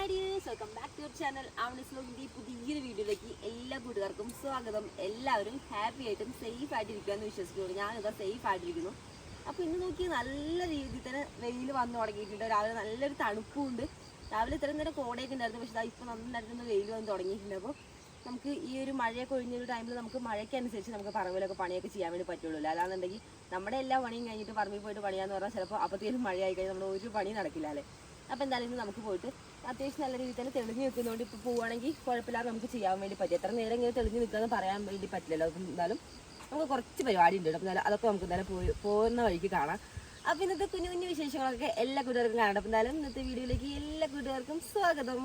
Hi dears, welcome back to your channel Avani's വ്ലോഗിൻ്റെ പുതിയൊരു വീഡിയോയിലേക്ക് എല്ലാ കൂട്ടുകാർക്കും സ്വാഗതം. എല്ലാവരും ഹാപ്പി ആയിട്ടും സേഫ് ആയിട്ടിരിക്കുകയെന്ന് വിശ്വസിക്കുന്നു. ഞാനിതാ സേഫ് ആയിട്ടിരിക്കുന്നു. അപ്പോൾ ഇന്ന് നോക്കി നല്ല രീതിയിൽ തന്നെ വെയിൽ വന്നു തുടങ്ങിയിട്ടുണ്ട്. രാവിലെ നല്ലൊരു തണുപ്പുണ്ട്. രാവിലെ ഇത്രയും നേരം കോടയൊക്കെ ഉണ്ടായിരുന്നു, പക്ഷേ ഇപ്പോൾ നന്നായിട്ടൊന്ന് വെയിൽ വന്ന് തുടങ്ങിയിട്ടുണ്ട്. അപ്പോൾ നമുക്ക് ഈ ഒരു മഴയൊക്കെ ഒഴിഞ്ഞൊരു ടൈമിൽ നമുക്ക് മഴയ്ക്കനുസരിച്ച് നമുക്ക് പറമ്പിലൊക്കെ പണിയൊക്കെ ചെയ്യാൻ വേണ്ടി പറ്റുള്ളൂ. അല്ലാന്നുണ്ടെങ്കിൽ നമ്മുടെ എല്ലാ പണിയും കഴിഞ്ഞിട്ട് പറമ്പിൽ പോയിട്ട് പണിയാന്ന് പറഞ്ഞാൽ ചിലപ്പോൾ അപ്പോഴത്തേക്കും മഴയായി കഴിഞ്ഞാൽ നമ്മൾ ഒരു പണി നടക്കില്ല അല്ലേ. അപ്പോൾ എന്തായാലും ഇന്ന് നമുക്ക് പോയിട്ട് അത്യാവശ്യം നല്ല രീതിയിൽ തന്നെ തെളിഞ്ഞ് നിൽക്കുന്നതുകൊണ്ട് ഇപ്പോൾ പോവുകയാണെങ്കിൽ കുഴപ്പമില്ലാതെ നമുക്ക് ചെയ്യാൻ വേണ്ടി പറ്റും. എത്ര നേരം ഇങ്ങനെ തെളിഞ്ഞ് നിൽക്കാമെന്ന് പറയാൻ വേണ്ടി പറ്റില്ലല്ലോ. അപ്പം എന്തായാലും നമുക്ക് കുറച്ച് പരിപാടി ഉണ്ട്. അപ്പം അതൊക്കെ നമുക്ക് എന്തായാലും പോകുന്ന വഴിക്ക് കാണാം. അപ്പോൾ ഇന്നത്തെ കുഞ്ഞു കുഞ്ഞു വിശേഷങ്ങളൊക്കെ എല്ലാ കൂട്ടുകാർക്കും കാണാം. അപ്പം എന്തായാലും ഇന്നത്തെ വീഡിയോയിലേക്ക് എല്ലാ കൂട്ടുകാർക്കും സ്വാഗതം.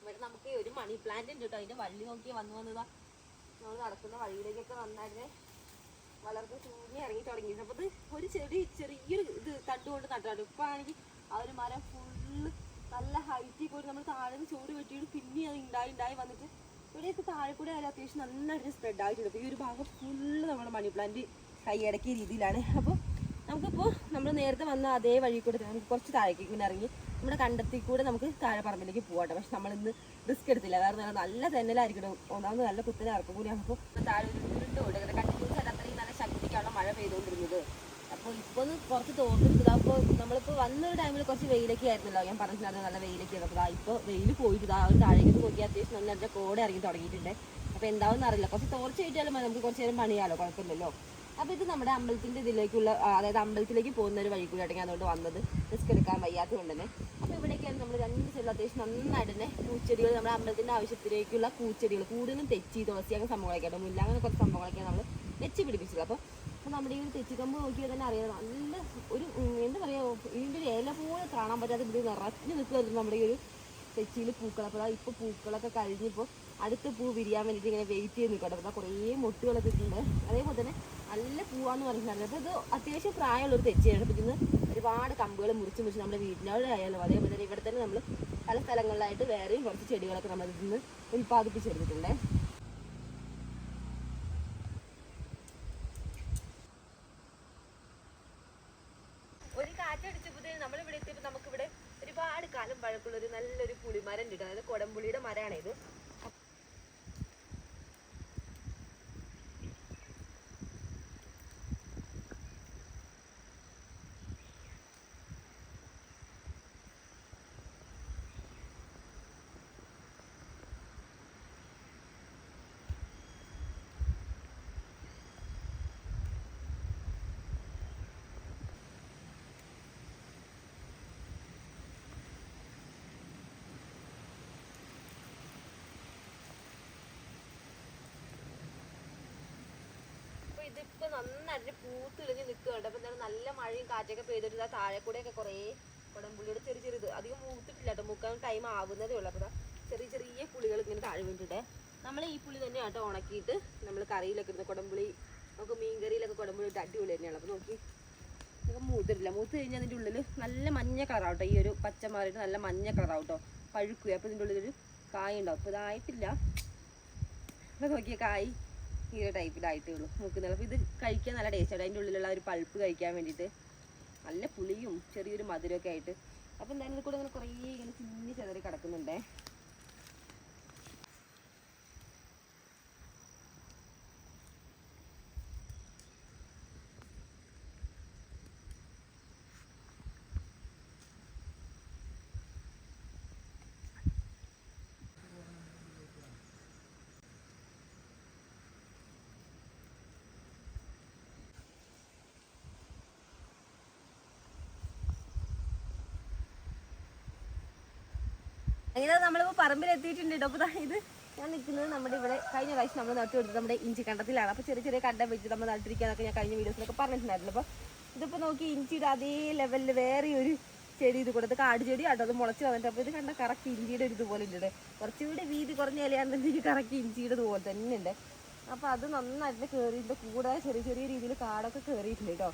ഇവിടെ നമുക്ക് ഒരു മണി പ്ലാന്റ് ഉണ്ട് കേട്ടോ. അതിൻ്റെ വള്ളി നോക്കി വന്നതാ നമ്മൾ നടക്കുന്ന വഴിയിലേക്കൊക്കെ നന്നായിട്ട് വളർന്ന് ചൂഞ്ഞി ഇറങ്ങി തുടങ്ങി. അപ്പോൾ ഇത് ഒരു ചെറിയൊരു ഇത് തണ്ടുകൊണ്ട് നട്ടാണ്. ഇപ്പോൾ ആണെങ്കിൽ ആ ഒരു മരം ഫുള്ള് നല്ല ഹൈറ്റിൽ പോയിട്ട് നമ്മൾ താഴെ നിന്ന് ചൂട് വെട്ടിയിട്ട് പിന്നെ അത് ഉണ്ടായി വന്നിട്ട് ഇവിടെയൊക്കെ താഴെ കൂടെ ആയാലും അത്യാവശ്യം നന്നായിട്ട് സ്പ്രെഡ് ആയിട്ടുണ്ട്. അപ്പോൾ ഈ ഒരു ഭാഗം ഫുള്ള് നമ്മുടെ മണി പ്ലാന്റ് കൈയടക്കിയ രീതിയിലാണ്. അപ്പോൾ നമുക്കിപ്പോൾ നമ്മൾ നേരത്തെ വന്ന അതേ വഴി കൂടെ നമുക്ക് കുറച്ച് താഴേക്ക് ഇങ്ങനെ ഇറങ്ങി നമ്മുടെ കണ്ടത്തിൽ കൂടെ നമുക്ക് താഴെ പറമ്പിലേക്ക് പോകട്ടെ. പക്ഷെ നമ്മളിന്ന് റിസ്ക് എടുത്തില്ല, കാരണം നല്ല തെന്നലായിരിക്കണം. ഒന്നാമത് നല്ല കുത്തനെ ഇറക്കം കൂടിയാണ്. അപ്പോൾ താഴെ ഒരു ഉരുണ്ട് കൊടുക്കുന്നത് കണ്ടിന്യൂസ് അല്ല, അത്രയും നല്ല ശക്തിക്കാണ് മഴ പെയ്തുകൊണ്ടിരുന്നത്. അപ്പോൾ ഇപ്പോൾ ഒന്ന് കുറച്ച് തോന്നിട്ടുണ്ട്. അപ്പോൾ നമ്മളിപ്പോൾ വന്നൊരു ടൈമിൽ കുറച്ച് വെയിലൊക്കെ ആയിരുന്നല്ലോ, ഞാൻ പറഞ്ഞിട്ടുണ്ടായിരുന്നു നല്ല വെയിലൊക്കെ ആയിരുന്നു. അപ്പോൾ ഇപ്പോൾ വെയിൽ പോയിട്ട് ആ ഒരു താഴേക്ക് നോക്കി അത്യാവശ്യം നല്ല കോട ഇറങ്ങി തുടങ്ങിയിട്ടുണ്ട്. അപ്പോൾ എന്താണെന്ന് അറിയില്ല, കുറച്ച് തോർച്ച കിട്ടിയാലും നമുക്ക് കുറച്ച് നേരം പണിയാലോ, കുഴപ്പമില്ലല്ലോ. അപ്പോൾ ഇത് നമ്മുടെ അമ്പലത്തിൻ്റെ ഇതിലേക്കുള്ള, അതായത് അമ്പലത്തിലേക്ക് പോകുന്ന ഒരു വഴി കൂടി ആണെങ്കിൽ അതുകൊണ്ട് വന്നത് റിസ്ക് എടുക്കാൻ വയ്യാത്തത് കൊണ്ട് തന്നെ. അപ്പോൾ ഇവിടേക്കാണ് നമ്മൾ രണ്ട് സൈഡിൽ അത്യാവശ്യം നന്നായിട്ട് തന്നെ പൂച്ചെടികൾ, നമ്മുടെ അമ്പലത്തിൻ്റെ ആവശ്യത്തിലേക്കുള്ള പൂച്ചെടികൾ, കൂടുതലും തെച്ചി, തുളസി അങ്ങനെ സംഭവങ്ങളൊക്കെ മുല്ല അങ്ങനെ കുറച്ച് സംഭവങ്ങളൊക്കെ നമ്മൾ വെച്ച് പിടിപ്പിച്ചത്. അപ്പോൾ നമ്മുടെ ഈ ഒരു തെച്ചിക്കമ്പ് നോക്കിയാൽ തന്നെ അറിയാം, നല്ല ഒരു എന്താ പറയുക, ഇതിൻ്റെ ഒരു ഇല പോലെ കാണാൻ പറ്റാത്ത ഇത് നിറഞ്ഞു നിൽക്കുമായിരുന്നു നമ്മുടെ ഈ ഒരു തെച്ചിയിൽ പൂക്കൾ. അപ്പോൾ ഇപ്പോൾ പൂക്കളൊക്കെ കഴിഞ്ഞിപ്പോൾ അടുത്ത പൂ വിരിയാൻ വേണ്ടിയിട്ട് ഇങ്ങനെ വെയിറ്റ് ചെയ്ത് നിൽക്കട്ടെ. അപ്പോൾ കുറേ മൊട്ടുകളൊക്കെ ഇട്ടുണ്ട്. അതേപോലെ തന്നെ നല്ല പൂവാന്ന് പറഞ്ഞിട്ടുണ്ടായിരുന്നു. അപ്പോൾ ഇത് അത്യാവശ്യം പ്രായമുള്ളൊരു തെച്ചിയാണ്. അപ്പോൾ ഇതിന് ഒരുപാട് കമ്പുകൾ മുറിച്ച് നമ്മുടെ വീട്ടിനവിടെ ആയാലും അതേപോലെ തന്നെ ഇവിടെ തന്നെ നമ്മൾ പല സ്ഥലങ്ങളിലായിട്ട് വേറെയും കുറച്ച് ചെടികളൊക്കെ നമ്മൾ ഇതിൽ നിന്ന് ഉൽപ്പാദിപ്പിച്ചെടുത്തിട്ടുണ്ട്. ഒരു കാറ്റടിച്ചപ്പോഴത്തേന് നമ്മളിവിടെ എത്തിയപ്പോൾ നമുക്കിവിടെ ഒരുപാട് കാലം പഴക്കമുള്ളൊരു നല്ലൊരു പുളിമരം ഉണ്ട്. അതായത് കൊടംപുളിയുടെ മരമാണിത്. ഇതിപ്പോൾ നന്നായിട്ട് പൂത്തിളിഞ്ഞ് നിൽക്കുന്നുണ്ട്. അപ്പോൾ എന്തായാലും നല്ല മഴയും കാറ്റൊക്കെ പെയ്തിട്ട് താഴെ കൂടെയൊക്കെ കുറേ കുടംപുള്ളിയുടെ ചെറിയത് അധികം മൂത്തിട്ടില്ല കേട്ടോ, മൂക്കാൻ ടൈം ആവുന്നതേ ഉള്ളൂ. അപ്പോൾ ചെറിയ പുളികൾ ഇങ്ങനെ താഴെ വീണിട്ടുണ്ട്. നമ്മൾ ഈ പുളി തന്നെ കേട്ടോ ഉണക്കിയിട്ട് നമ്മൾ കറിയിലൊക്കെ ഇടുന്ന കുടംപുളി, നമുക്ക് മീൻ കറിയിലൊക്കെ കുടംപുളി ഇട്ട് അടിപൊളി തന്നെയാണ്. അപ്പോൾ നോക്കി നമുക്ക് മൂത്തിട്ടില്ല, മൂത്ത് കഴിഞ്ഞാൽ അതിൻ്റെ ഉള്ളിൽ നല്ല മഞ്ഞ കളറാവട്ടോ, ഈ ഒരു പച്ച മാറിയിട്ട് നല്ല മഞ്ഞ കളറാവട്ടോ, പഴുക്കുക. അപ്പോൾ ഇതിൻ്റെ ഉള്ളിലൊരു കായ ഉണ്ടാവും. അപ്പോൾ ഇതായിട്ടില്ല. അപ്പോൾ നോക്കിയ കായ് ഈ ഒരു ടൈപ്പിലായിട്ടേ ഉള്ളൂ നോക്കുന്നത്. അപ്പോൾ ഇത് കഴിക്കാൻ നല്ല ടേസ്റ്റാണ്. അതിൻ്റെ ഉള്ളിലുള്ള ഒരു പൾപ്പ് കഴിക്കാൻ വേണ്ടിയിട്ട് നല്ല പുളിയും ചെറിയൊരു മധുരമൊക്കെ ആയിട്ട്. അപ്പോൾ എന്തായാലും ഇത് കൂടെ ഇങ്ങനെ കുറേ ഇങ്ങനെ ചിന്നി ചെതറി കിടക്കുന്നുണ്ടേ. അങ്ങനെ നമ്മളിപ്പോൾ പറമ്പിലെത്തിയിട്ടുണ്ട് കേട്ടോ. അപ്പോൾ ഇത് ഞാൻ നിൽക്കുന്നത് നമ്മുടെ ഇവിടെ കഴിഞ്ഞ പ്രാവശ്യം നമ്മൾ നട്ടു കൊടുത്തത് നമ്മുടെ ഇഞ്ചി കണ്ടത്തിലാണ്. അപ്പോൾ ചെറിയ കണ്ടം വെച്ച് നമ്മൾ നട്ടിരിക്കാനൊക്കെ ഞാൻ കഴിഞ്ഞ വീഡിയോസിലൊക്കെ പറഞ്ഞിട്ടുണ്ടായിരുന്നു. അപ്പോൾ ഇതിപ്പോൾ നോക്കി ഇഞ്ചിയുടെ അതേ ലെവലിൽ വേറെ ഒരു ചെടി ഇത് കൊടുത്ത് കാട് ചെടി ആട്ടോ, അത് മുളച്ച് വന്നിട്ട്. അപ്പോൾ ഇത് കണ്ട കറക്റ്റ് ഇഞ്ചിയുടെ ഒരു ഇതുപോലെ ഉണ്ട്. കുറച്ചുകൂടി വീതി കുറഞ്ഞ ഇലയാണെന്നുണ്ടെങ്കിൽ കറക്റ്റ് ഇഞ്ചിയുടെ ഇതുപോലെ തന്നെ ഉണ്ട്. അപ്പോൾ അത് നന്നായിട്ട് കയറിയിട്ട് കൂടാതെ ചെറിയ രീതിയിൽ കാടൊക്കെ കയറിയിട്ടുണ്ട് കേട്ടോ.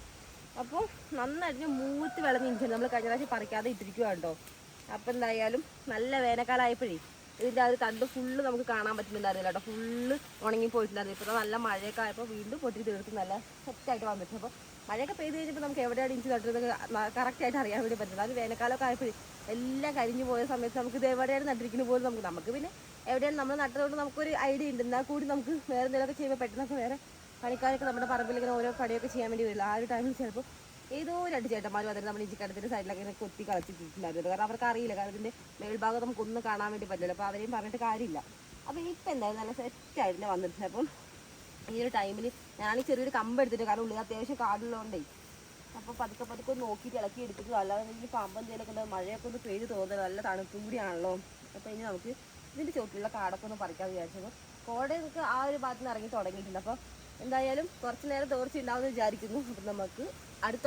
അപ്പോൾ നന്നായിട്ട് മൂത്ത് വിളഞ്ഞ ഇഞ്ചി നമ്മൾ കഴിഞ്ഞ പ്രാവശ്യം പറിക്കാതെ ഇട്ടിരിക്കുകയാണ് കേട്ടോ. അപ്പോൾ എന്തായാലും നല്ല വേനൽക്കാലമായപ്പോഴേ ഇതിൻ്റെ ആ ഒരു തണ്ട് ഫുള്ള് നമുക്ക് കാണാൻ പറ്റുന്നുണ്ടായിരുന്നില്ല കേട്ടോ, ഫുള്ള് ഉണങ്ങി പോയിട്ടുണ്ടായിരുന്നു. ഇപ്പോൾ നല്ല മഴയൊക്കെ ആയപ്പോൾ വീണ്ടും പൊട്ടി തീർത്ത് നല്ല സെറ്റായിട്ട് വന്നിട്ട്. അപ്പോൾ മഴയൊക്കെ പെയ്ത് കഴിഞ്ഞപ്പോൾ നമുക്ക് എവിടെയാണ് ഇഞ്ചി നട്ടിരുന്നത് കറക്റ്റായിട്ട് അറിയാൻ വേണ്ടി പറ്റുന്നത്. അത് വേനൽക്കാലമൊക്കെ ആയപ്പോഴും എല്ലാം കരിഞ്ഞു പോയ സമയത്ത് നമുക്ക് ഇത് എവിടെയാണ് നട്ടിരിക്കുന്നത് പോലും നമുക്ക് പിന്നെ എവിടെയാണ് നമ്മൾ നട്ടതുകൊണ്ട് നമുക്കൊരു ഐഡിയ ഉണ്ട്. എന്നാൽ കൂടി നമുക്ക് വേറെ എന്തെങ്കിലുമൊക്കെ ചെയ്യുമ്പോൾ പെട്ടെന്നൊക്കെ വേറെ പണിക്കാരൊക്കെ നമ്മുടെ പറമ്പിലിങ്ങനെ ഓരോ പണിയൊക്കെ ചെയ്യാൻ വേണ്ടി വരില്ല. ആ ഒരു ടൈമിൽ ചിലപ്പോൾ ഏതോ രണ്ട് ചേട്ടന്മാരും അതിന് നമ്മൾ ഇഞ്ചിക്കടത്തിൻ്റെ സൈഡിലൊക്കെ ഇങ്ങനെ കൊത്തി കളച്ചിട്ടുണ്ടായിരുന്നു. കാരണം അവർക്ക് അറിയില്ല, കാരണം ഇതിൻ്റെ മേൽഭാഗം നമുക്കൊന്നും കാണാൻ വേണ്ടി പറ്റില്ല. അപ്പോൾ അവരെയും പറഞ്ഞിട്ട് കാര്യമില്ല. അപ്പോൾ ഇപ്പം എന്തായാലും നല്ല സെറ്റായിട്ട് വന്നിട്ടുണ്ട്. അപ്പം ഈ ഒരു ടൈമിൽ ഞാൻ ചെറിയൊരു കമ്പ് എടുത്തിട്ട്, കാരണം ഉള്ളിൽ അത്യാവശ്യം കാടുള്ളതുകൊണ്ടേ അപ്പോൾ പതുക്കെ പതുക്കെ ഒന്ന് നോക്കിയിട്ട് ഇളക്കി എടുത്തിട്ട്, അല്ലാതെ ഈ പാമ്പ് എന്തെങ്കിലുമൊക്കെ ഉണ്ട്, മഴയൊക്കെ ഒന്ന് പെയ്ത് തോന്നുന്നത് നല്ല തണുപ്പും കൂടിയാണല്ലോ. അപ്പോൾ ഇനി നമുക്ക് ഇതിൻ്റെ ചോട്ടിലുള്ള കാടൊക്കെ ഒന്ന് പറിക്കാൻ വിചാരിച്ചപ്പോൾ കോടയൊക്കെ ആ ഒരു ഭാഗത്ത് നിന്ന് ഇറങ്ങി തുടങ്ങിയിട്ടുണ്ട്. അപ്പോൾ എന്തായാലും കുറച്ച് നേരം തോർച്ച ഉണ്ടാവുമെന്ന് വിചാരിക്കുന്നു. അപ്പം നമുക്ക് അടുത്ത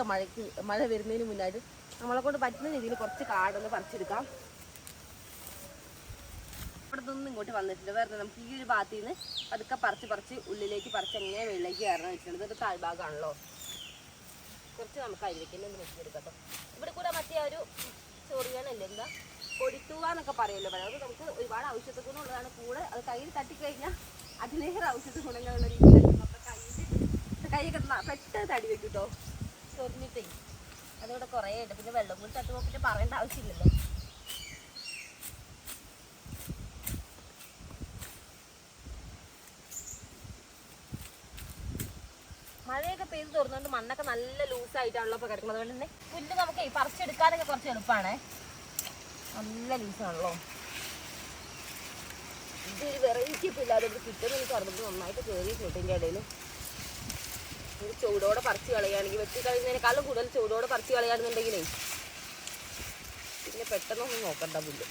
മഴ വരുന്നതിന് മുന്നായിട്ട് നമ്മളെ കൊണ്ട് പറ്റുന്ന രീതിയിൽ കുറച്ച് കാടൊന്ന് പറിച്ചെടുക്കാം. ഇവിടെ നിന്നും ഇങ്ങോട്ട് വന്നിട്ടുണ്ട്. വേറെ നമുക്ക് ഈ ഒരു ഭാഗത്ത് നിന്ന് പതുക്കെ പറിച്ച് ഉള്ളിലേക്ക് പറിച്ച് എങ്ങനെ വെള്ളിലേക്ക് കയറണം വെച്ചിട്ടുണ്ട്. ഇതൊരു താഴ്ഭാഗമാണല്ലോ. കുറച്ച് നമുക്ക് അരിവയ്ക്കുന്ന ഒന്ന് വെച്ചെടുക്കാം കേട്ടോ. ഇവിടെ കൂടെ മറ്റേ ഒരു ചൊറിയണല്ലേ, എന്താ പൊടിത്തുക എന്നൊക്കെ പറയുമല്ലോ. അത് നമുക്ക് ഒരുപാട് ഔഷധ ഗുണമുള്ളതാണ്. കൂടെ അത് കയ്യിൽ തട്ടിക്കഴിഞ്ഞാൽ അതിലേറെ ഔഷധ ഗുണങ്ങളുള്ള രീതിയിലായിരിക്കും. നമ്മുടെ കൈയൊക്കെ പെട്ടെന്ന് തടി വെക്കും കേട്ടോ, ചൊറിഞ്ഞിട്ടേ. അതുകൂടെ കുറേ ഉണ്ട്. പിന്നെ വെള്ളം കൂടി തട്ടുമ്പോൾ പിന്നെ പറയേണ്ട ആവശ്യമില്ലല്ലോ. മഴയൊക്കെ പെയ്ത് തുറന്നുകൊണ്ട് മണ്ണൊക്കെ നല്ല ലൂസായിട്ടാണല്ലോ ഇപ്പോൾ കിടക്കുന്നത്. അതുകൊണ്ട് തന്നെ പുല്ല് നമുക്ക് പറിച്ചെടുക്കാനൊക്കെ കുറച്ച് എളുപ്പമാണ്. നല്ല ലൂസാണല്ലോ. ഇതൊരു വെറൈറ്റി ഒക്കെ ഇല്ലാതെ ഇവിടെ കിട്ടുമെന്ന് എനിക്ക് അറിഞ്ഞിട്ട് നന്നായിട്ട് കയറി ചൂട്ടിൻ്റെ ഇടയിൽ. ഇത് ചൂടോടെ പറിച്ച് കളയുകയാണെങ്കിൽ, വെട്ടി കളയുന്നതിനേക്കാളും കൂടുതൽ ചൂടോടെ പറിച്ച് കളയുകയാണെന്നുണ്ടെങ്കിലേ പിന്നെ പെട്ടെന്നൊന്നും നോക്കണ്ട പുല്ല്.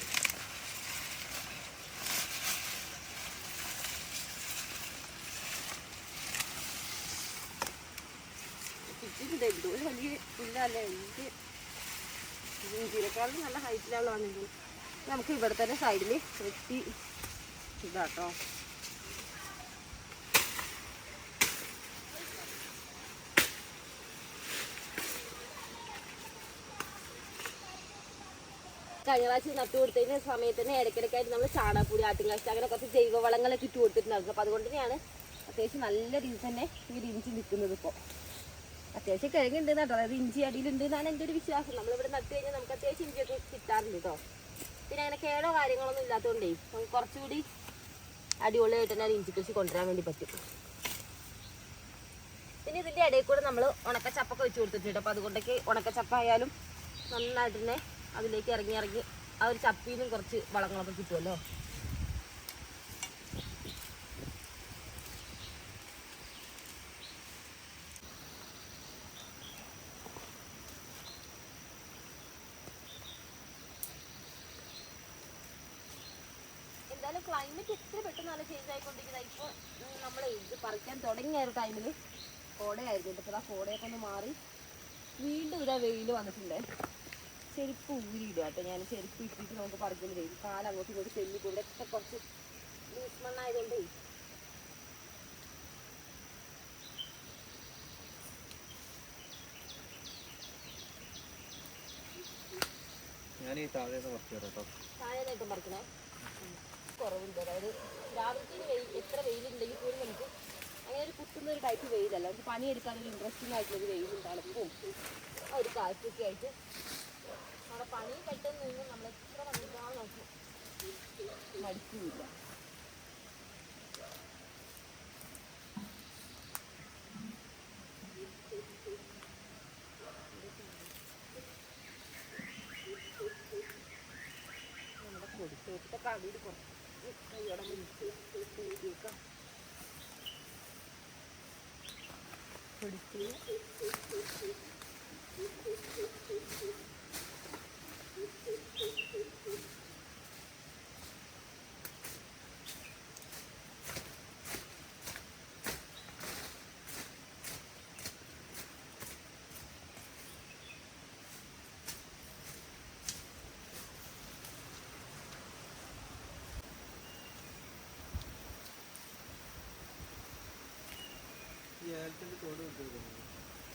എന്തോ വലിയ പുല്ലല്ലേ, എനിക്ക് ഇഞ്ചിനേക്കാളും നല്ല ഹൈറ്റിലുള്ള വന്നിട്ടുണ്ട്. നമുക്ക് ഇവിടെ തന്നെ സൈഡിൽ വെട്ടി ഇതാട്ടോ. കഴിഞ്ഞ പ്രാവശ്യം നട്ടു കൊടുത്തതിന് സമയത്ത് തന്നെ ഇടയ്ക്കിടയ്ക്കായിട്ട് നമ്മൾ ചാണകപ്പൊടി, ആട്ടിൻകാശ്, അങ്ങനെ കുറച്ച് ജൈവവളങ്ങളൊക്കെ ഇട്ട് കൊടുത്തിട്ടുണ്ടായിരുന്നു. അപ്പോൾ അതുകൊണ്ട് തന്നെയാണ് അത്യാവശ്യം നല്ല രീതിയിൽ തന്നെ ഈ ഒരു ഇഞ്ചി നിൽക്കുന്നത്. ഇപ്പോൾ അത്യാവശ്യം കിഴങ്ങുണ്ട് കേട്ടോ, അതായത് ഇഞ്ചി അടിയിലുണ്ട് എന്നാണ് എൻ്റെ ഒരു വിശ്വാസം. നമ്മളിവിടെ നട്ട് കഴിഞ്ഞാൽ നമുക്ക് അത്യാവശ്യം ഇഞ്ചിയൊക്കെ കിട്ടാറുണ്ട് കേട്ടോ. പിന്നെ അങ്ങനെ കേടോ കാര്യങ്ങളൊന്നും ഇല്ലാത്തതുകൊണ്ടേ നമുക്ക് കുറച്ചുകൂടി അടിപൊളിയായിട്ട് തന്നെ ഇഞ്ചി കൃഷി കൊണ്ടുവരാൻ വേണ്ടി പറ്റും. പിന്നെ ഇതിൻ്റെ ഇടയിൽ കൂടെ നമ്മൾ ഉണക്കച്ചപ്പൊക്കെ വെച്ച് കൊടുത്തിട്ടുണ്ട്. അപ്പോൾ അതുകൊണ്ടൊക്കെ ഉണക്കച്ചപ്പ ആയാലും നന്നായിട്ട് തന്നെ അതിലേക്ക് ഇറങ്ങി ആ ഒരു ചപ്പിന്നും കുറച്ച് വളങ്ങളൊക്കെ കിട്ടുമല്ലോ. എന്തായാലും ക്ലൈമറ്റ് എത്ര പെട്ടെന്ന് നല്ല ചേഞ്ച് ആയിക്കൊണ്ടിരിക്കുന്നത്. ഇപ്പോൾ നമ്മൾ ഇത് പറിക്കാൻ തുടങ്ങിയ ഒരു ടൈമിൽ കോടയായിരുന്നു. ഇപ്പോൾ ആ കോടയൊക്കെ ഒന്ന് മാറി വീണ്ടും ഇതാ വെയിൽ വന്നിട്ടുണ്ട്. ചെരുപ്പ് ഊരിയിടുക കേട്ടോ. ഞാൻ ചെരുപ്പ് ഇട്ടിട്ട് നമുക്ക് പറിക്കുന്നത് കാലം അങ്ങോട്ടും ഇങ്ങോട്ട് ചെല്ലിപ്പോൾ ഇവിടെയൊക്കെ കുറച്ച് ലൂസ് മണ്ണായതുകൊണ്ടേ താഴേന്നായിട്ടും പറിക്കണേ കുറവുണ്ട്. അതായത് രാവിലത്തെ എത്ര വെയിലുണ്ടെങ്കിൽ പോലും നമുക്ക് അങ്ങനെ ഒരു കുത്തുന്ന ഒരു ടൈപ്പ് വെയിലല്ല. നമുക്ക് പണിയെടുക്കാനൊരു ഇൻട്രസ്റ്റിംഗ് ആയിട്ടുള്ളൊരു വെയിലും തണുപ്പും ആ ഒരു കാറ്റൊക്കെ ആയിട്ട് നമ്മുടെ പണി പെട്ടെന്ന് നിന്ന് നമ്മൾ എത്ര പണിയെടുക്കാൻ നമുക്ക് മടിക്കില്ല. നമ്മുടെ കൊടുത്തോട്ടത്തെ കടിയിൽ കുറച്ച് കൈയോടെ മുൻപേക്കാം കൊടുത്ത്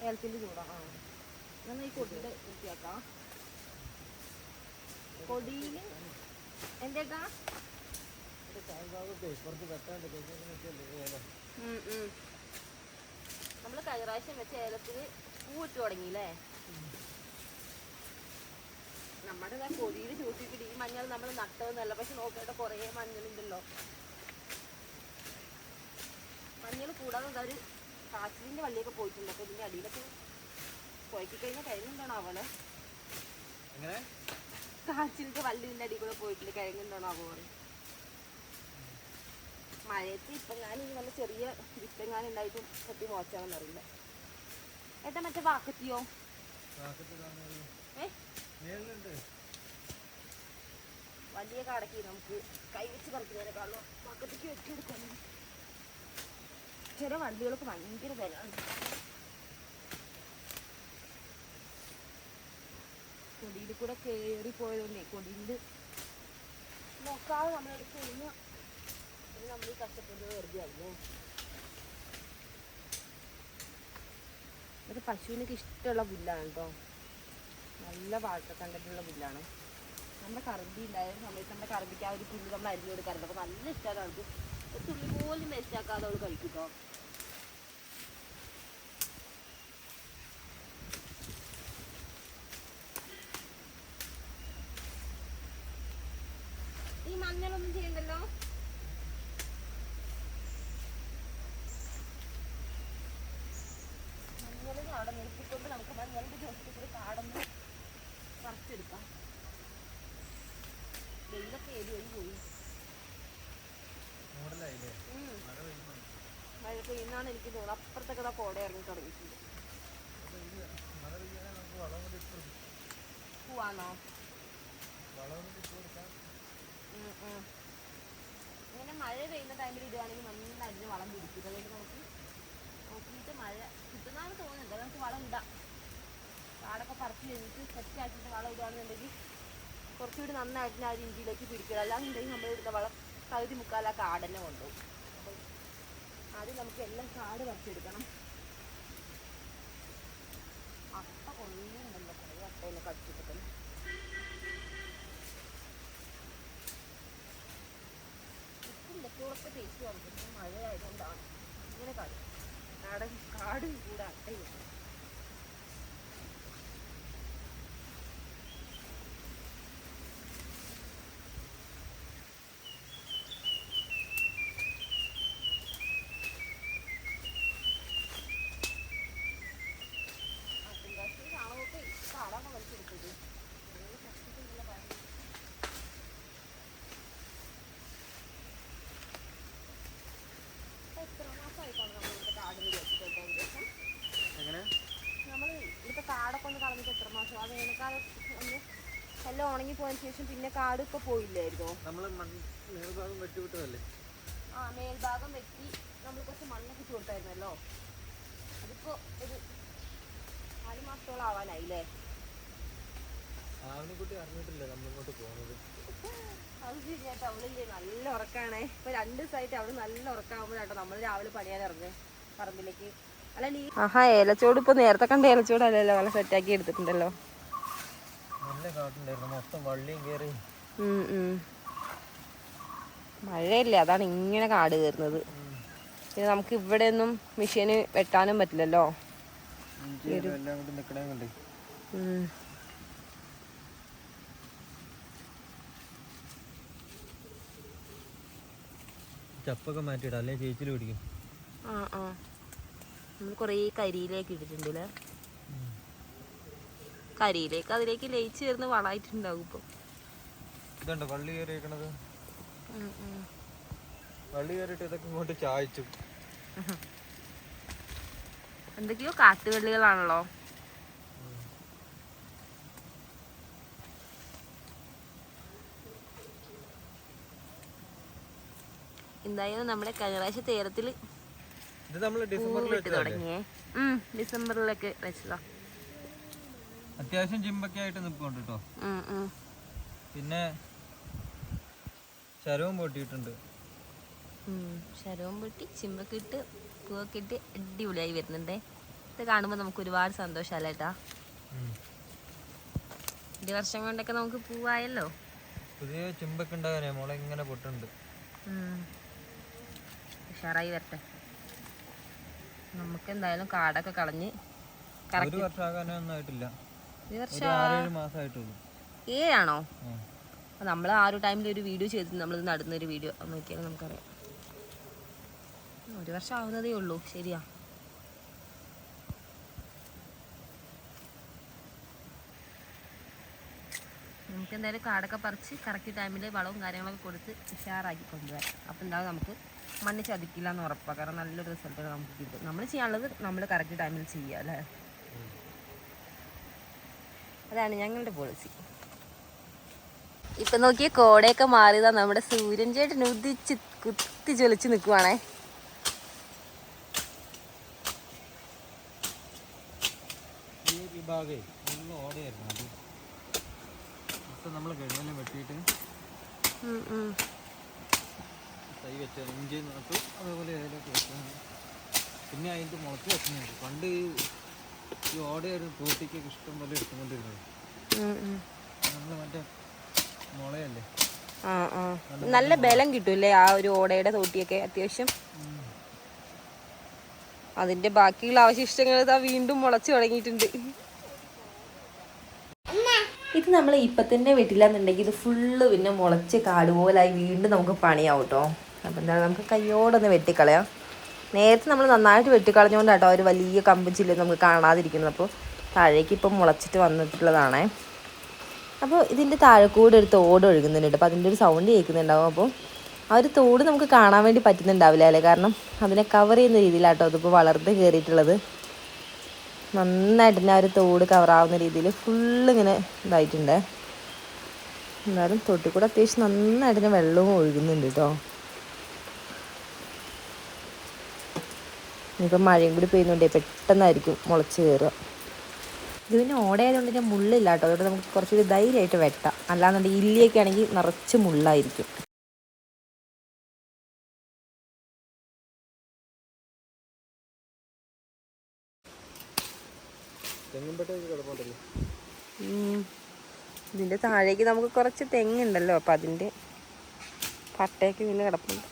ഏലത്തിൻ്റെ ചൂടാ. എന്നാൽ ഈ കൊടിയുടെ വൃത്തിയാക്കാം. കൊടിയിൽ എന്തേട്ടാ നമ്മൾ കഴിഞ്ഞ പ്രാവശ്യം വെച്ച ഏലത്തിന് പൂ ഇട്ട് തുടങ്ങിയില്ലേ? നമ്മുടെ കൊടിയിൽ ചൂട്ടിട്ട് ഈ മഞ്ഞൾ നമ്മൾ നട്ടതെന്നല്ല, പക്ഷെ നോക്കേണ്ട കുറേ മഞ്ഞളുണ്ടല്ലോ. മഞ്ഞൾ കൂടാതെ ഒരു കാച്ചിലിന്റെ വള്ളിയൊക്കെ പോയിട്ടുണ്ട്. അപ്പൊ ഇതിന്റെ അടിയിലൊക്കെ പോയിക്കി കഴിഞ്ഞാൽ കഴിഞ്ഞുണ്ടാണോ അവള്? കാച്ചിലിന്റെ വള്ളിന്റെ അടിയിൽ കൂടെ പോയിട്ടില്ല, കഴിഞ്ഞുണ്ടാണോ അവ? മഴയത്ത് ഇപ്പങ്ങാനും നല്ല ചെറിയ വിത്തെങ്ങാനും ഉണ്ടായിട്ട് പറ്റി മോശമാണെന്ന് അറിയില്ല. ഏട്ടാ മറ്റേ വാക്കത്തിയോ? വലിയ കാടക്ക് നമുക്ക് കൈ വെച്ച് പറിക്കുന്നതിനേക്കാളും വാക്കത്തേക്ക് വെച്ചെടുക്കാൻ. ചില വണ്ടികൾക്ക് ഭയങ്കര വിലയാണ്. കൊടിയിൽ കൂടെ കയറി പോയതുകൊണ്ടേ കൊടിയിൽ നോക്കാതെ നമ്മളെടുത്ത് കഴിഞ്ഞാൽ നമ്മൾ കഷ്ടപ്പെടുന്നത് വെറുതെ ആയിരുന്നു. ഇത് പശുവിനൊക്കെ ഇഷ്ടമുള്ള പുല്ലാണ് കേട്ടോ. നല്ല വാഴക്കണ്ടത്തിലുള്ള പുല്ലാണ്. നമ്മുടെ കറമ്പി ഉണ്ടായ സമയത്ത് നമ്മുടെ കറമ്പിക്ക് ആ ഒരു പുല്ല് നമ്മൾ അരിഞ്ഞു കൊടുക്കാറുണ്ട്. അപ്പോൾ നല്ല ഇഷ്ടമാണ് അവൾക്ക്. ഒരു തുള്ളി പോലും വേസ്റ്റ് ആക്കാതെ അവൾ കഴിക്കും കേട്ടോ. ഈ മഞ്ഞളൊന്നും ചെയ്യണ്ടല്ലോ. മഞ്ഞളിനെ അവിടെ നിർത്തിക്കൊണ്ട് നമുക്ക് മഞ്ഞളിന്റെ ചോട്ടിൽ കാടൊന്ന് പറിച്ചെടുക്കാം. വെയിലൊക്കെ ഏരി വഴി പോയി. മഴ പെയ്യുന്നാണ് എനിക്ക് തോന്നുന്നത്. അപ്പുറത്തൊക്കെ കോട ഇറങ്ങി തുടങ്ങിയിട്ടുണ്ട്. പോവാന്നോ? ഇങ്ങനെ മഴ പെയ്യുന്ന ടൈമിൽ ഇടുകയാണെങ്കിൽ നന്നായിട്ട് വളം പിടിക്കും. അതുകൊണ്ട് നമുക്ക് നോക്കിയിട്ട് മഴ കിട്ടുന്നതാണ് തോന്നുന്നുണ്ട്. നമുക്ക് വളം ഇടാം. കാടൊക്കെ പറിച്ച് കഴിഞ്ഞിട്ട് സെറ്റ് ആക്കിയിട്ട് വളം ഇടുകയാണെന്നുണ്ടെങ്കിൽ കുറച്ചുകൂടി നന്നായിട്ട് ആ രീതിയിലേക്ക് പിടിക്കണം. അല്ലാന്നുണ്ടെങ്കിൽ നമ്മൾ ഇടുന്ന വളം പകുതി മുക്കാൽ ആ കാടന്നെ കൊണ്ടുപോകും. അപ്പോൾ ആദ്യം നമുക്ക് എല്ലാം കാട് പറിച്ചെടുക്കണം. അട്ട കൊള്ളുന്നുണ്ടല്ലോ, കുറേ അട്ടയെല്ലാം കടിച്ചിട്ട്. ഇപ്പം ഇതൊക്കെ തേച്ച് വന്നിട്ട് മഴ ആയതുകൊണ്ടാണ് ഇങ്ങനെ കാട് കൂടെ അട്ടയും. നമ്മൾ ഇവിടുത്തെ കാടൊക്കെ ഒന്ന് കളഞ്ഞിട്ട് എത്ര മാസം? അത് വേനൽക്കാലം ഒന്ന് എല്ലാം ഉണങ്ങിപ്പോയതിന് ശേഷം പിന്നെ കാട് ഇപ്പൊ പോയില്ലായിരുന്നോ? ആ മേൽഭാഗം വെട്ടി നമ്മൾ കുറച്ച് മണ്ണൊക്കെ ഇട്ട് കൊടുത്തായിരുന്നല്ലോ. അതിപ്പോ ഒരു 4 മാസത്തോളം ആവാനായില്ലേ? അത് ശരിയാട്ടോ. അവളില്ലേ നല്ല ഉറക്കാണേ. ഇപ്പൊ 2 ദിവസമായിട്ട് അവള് നല്ല ഉറക്കാകുമ്പോഴാട്ടോ നമ്മൾ രാവിലെ പണിയാൻ ഇറങ്ങ് പറമ്പിലേക്ക്. അല്ല നീ ആഹാ ഏലച്ചോട് ഇപ്പൊ നേരത്തെ കണ്ട ഏലച്ചോടല്ലല്ലോ, നല്ല സെറ്റാക്കി എടുത്തിട്ടുണ്ടല്ലോ. മഴയല്ലേ, അതാണ് ഇങ്ങനെ കാട് കയറുന്നത്. പിന്നെ നമുക്ക് ഇവിടെ ഒന്നും മെഷീന് വെട്ടാനും പറ്റില്ലല്ലോ. ചപ്പൊക്കെ മാറ്റിയിടാം, അല്ലേ ചേച്ചിൽ പിടിക്കും. നമ്മൾ കുറേ കരിയിലേക്ക് ഇട്ടിട്ടുണ്ടല്ലേ. കരിയിലേക്ക് അതിലേക്ക് ലയിച്ച് ചേർന്ന് വളമായിട്ടുണ്ടാവും. ഇപ്പൊ ഇതുണ്ട് വള്ളി കയറിയേക്കണത്. വള്ളി കയറിയിട്ട് ഇതൊക്കെ ഇങ്ങോട്ട് ചായച്ചു. എന്തൊക്കെയോ കാട്ടുവള്ളികളാണല്ലോ. എന്തായാലും നമ്മുടെ കഴിഞ്ഞ തേരത്തില് തുടങ്ങിയേ. ഡിസംബറിലൊക്കെ വെച്ചതാ. അത്യാവശ്യം ചിമ്പൊക്കെ ആയിട്ട് നിൽപ്പുണ്ട് കേട്ടോ. പിന്നെ ശരവും പൊട്ടിയിട്ടുണ്ട്. ശരവും പൊട്ടി ചിമ്പൊക്കെ ഇട്ട് പൂവൊക്കെ ഇട്ട് അടിപൊളിയായി വരുന്നുണ്ടേ. ഇത് കാണുമ്പോൾ നമുക്ക് ഒരുപാട് സന്തോഷമല്ലേ ഏട്ടാ? 1 വർഷം കൊണ്ടൊക്കെ നമുക്ക് പൂവായല്ലോ. പുതിയ ചിമ്പൊക്കെ ഉണ്ടാകാനേ മോളെ ഇങ്ങനെ പൊട്ടുണ്ട്. ഉഷാറായി വരട്ടെ. നമുക്ക് എന്തായാലും കാടൊക്കെ കളഞ്ഞ് ഒരു വർഷം ആകാനൊന്നും ആയിട്ടില്ല. ഈ വർഷം 6-7 മാസമായിട്ടുള്ളൂ. 7 ആണോ? നമ്മൾ ആ ഒരു ടൈമിൽ ഒരു വീഡിയോ ചെയ്തിട്ട് നമ്മളിത് നടുന്നൊരു വീഡിയോ നോക്കിയാൽ നമുക്കറിയാം. 1 വർഷം ആവുന്നതേ ഉള്ളൂ. ശരിയാ. നമുക്ക് എന്തായാലും കാടൊക്കെ പറിച്ച് കറക്റ്റ് ടൈമിൽ വളവും കാര്യങ്ങളൊക്കെ കൊടുത്ത് ഉഷാറാക്കി കൊണ്ടുവരാം. അപ്പം എന്തായാലും നമുക്ക് മണ്ണ് ചതിക്കില്ല എന്ന് ഉറപ്പാണ്. കാരണം നല്ലൊരു റിസൾട്ട് നമുക്ക് കിട്ടും. നമ്മൾ ചെയ്യാനുള്ളത് നമ്മൾ കറക്റ്റ് ടൈമിൽ ചെയ്യുക അല്ലേ? അതാണ് ഞങ്ങളുടെ പോളിസി. ഇപ്പം നോക്കിയ കോടയൊക്കെ മാറിയതാ. നമ്മുടെ സൂര്യൻ ചേട്ടൻ ഉദിച്ച് കുത്തി ജ്വലിച്ച് നിൽക്കുവാണേ. ഈ ഭാഗേ നല്ല ഓടയായിരുന്നു. അത് ഇപ്പം നമ്മൾ കഴിഞ്ഞെല്ലാം വെട്ടിയിട്ട് തൈ വെച്ചാൽ ഇഞ്ചി നട്ടു. അതേപോലെ ഏതൊക്കെ വെച്ചാൽ പിന്നെ അതിൻ്റെ മുളച്ച് വെക്കുന്നുണ്ട്. പണ്ട് ഈ ഓടയായിരുന്നു തോട്ടിക്കൊക്കെ ഇഷ്ടം പോലെ എടുത്തുകൊണ്ടിരുന്നത്. നമ്മൾ മറ്റേ മുളയല്ലേ, നല്ല ബലം കിട്ടൂല്ലേ ആ ഒരു ഓടയുടെ തോട്ടിയൊക്കെ അത്യാവശ്യം. അതിന്റെ ബാക്കിയുള്ള അവശിഷ്ടങ്ങൾ ഇതാ വീണ്ടും മുളച്ചു തുടങ്ങിയിട്ടുണ്ട്. ഇത് നമ്മൾ ഇപ്പം തന്നെ വെട്ടില്ലാന്നുണ്ടെങ്കിൽ ഇത് ഫുള്ള് പിന്നെ മുളച്ച് കാട് പോലായി വീണ്ടും നമുക്ക് പണിയാവും കേട്ടോ. അപ്പം എന്താ നമുക്ക് കയ്യോടൊന്ന് വെട്ടിക്കളയാം. നേരത്തെ നമ്മൾ നന്നായിട്ട് വെട്ടിക്കളഞ്ഞുകൊണ്ടാട്ടോ ഒരു വലിയ കമ്പും ചില്ലും നമുക്ക് കാണാതിരിക്കുന്നത്. അപ്പോൾ താഴേക്ക് ഇപ്പം മുളച്ചിട്ട് വന്നിട്ടുള്ളതാണേ. അപ്പോൾ ഇതിൻ്റെ താഴെക്കൂടെ ഒരു തോട് ഒഴുകുന്നുണ്ട്. അപ്പോൾ അതിൻ്റെ ഒരു സൗണ്ട് കേൾക്കുന്നുണ്ടാവും. അപ്പോൾ ആ ഒരു തോട് നമുക്ക് കാണാൻ വേണ്ടി പറ്റുന്നുണ്ടാവില്ല അല്ലേ? കാരണം അതിനെ കവർ ചെയ്യുന്ന രീതിയിലാട്ടോ അതിപ്പോൾ വളർന്ന് കയറിയിട്ടുള്ളത്. നന്നായിട്ട് തന്നെ ആ ഒരു തോട് കവറാവുന്ന രീതിയിൽ ഫുള്ള് ഇങ്ങനെ ഇതായിട്ടുണ്ട്. എന്നാലും തൊട്ടിക്കൂടെ അത്യാവശ്യം നന്നായിട്ട് തന്നെ വെള്ളവും ഒഴുകുന്നുണ്ട് കേട്ടോ. ഇനിയിപ്പോൾ മഴയും കൂടി പെയ്യുന്നുണ്ടേ പെട്ടെന്നായിരിക്കും മുളച്ച് കയറുക. ഇത് പിന്നെ ഓടയായതുകൊണ്ട് ഞാൻ മുള്ളില്ല കേട്ടോ. അതുകൊണ്ട് നമുക്ക് കുറച്ചൊരു ധൈര്യമായിട്ട് വെട്ടാം. അല്ലാന്നുണ്ടെങ്കിൽ ഇല്ലിയൊക്കെ ആണെങ്കിൽ നിറച്ച് മുള്ളായിരിക്കും. ഇതിൻ്റെ താഴേക്ക് നമുക്ക് കുറച്ച് തെങ്ങുണ്ടല്ലോ. അപ്പം അതിൻ്റെ പട്ടയൊക്കെ ഇങ്ങനെ കിടപ്പുണ്ട്.